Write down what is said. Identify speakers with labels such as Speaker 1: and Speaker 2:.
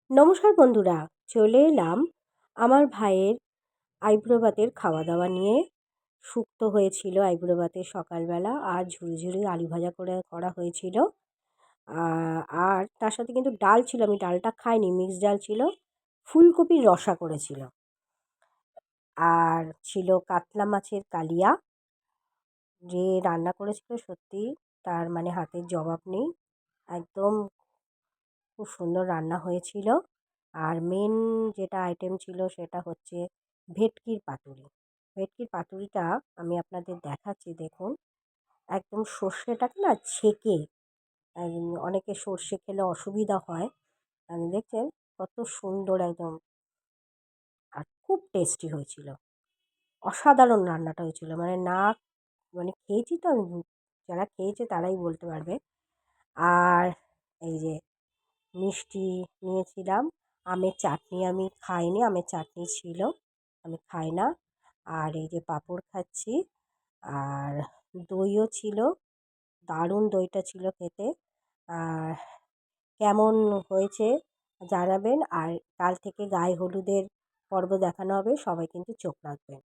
Speaker 1: নমস্কার বন্ধুরা, চলে এলাম আমার ভাইয়ের আইবুড়ো ভাতের খাওয়া দাওয়া নিয়ে। শুক্তো হয়েছিল আইবুড়ো ভাতের সকালবেলা, আর ঝুড়ি ঝুড়ি আলু ভাজা করা হয়েছিল। আর তার সাথে কিন্তু ডাল ছিল, আমি ডালটা খাইনি, মিক্সড ডাল ছিল। ফুলকপির রসা করেছিল, আর ছিল কাতলা মাছের কালিয়া। যে রান্না করেছিল সত্যি তার মানে হাতের জবাব নেই, একদম খুব সুন্দর রান্না হয়েছিল। আর মেন যেটা আইটেম ছিল সেটা হচ্ছে ভেটকির পাতুরি। ভেটকির পাতুরিটা আমি আপনাদের দেখাচ্ছি, দেখুন। একদম সর্ষেটাকে না ছেঁকে, অনেকে সর্ষে খেলে অসুবিধা হয়, দেখছেন কত সুন্দর একদম, আর খুব টেস্টি হয়েছিল। অসাধারণ রান্নাটা হয়েছিল, মানে না, মানে খেয়েছি তো আমি, যারা খেয়েছে তারাই বলতে পারবে। আর এই যে মিষ্টি নিয়েছিলাম, আমের চাটনি আমি খাইনি, আমের চাটনি ছিল, আমি খাই না। আর এই যে পাঁপড় খাচ্ছি, আর দইও ছিল, দারুণ দইটা ছিল খেতে। আর কেমন হয়েছে জানাবেন। আর কাল থেকে গায়ে হলুদের পর্ব দেখানো হবে, সবাই কিন্তু চোখ রাখবেন।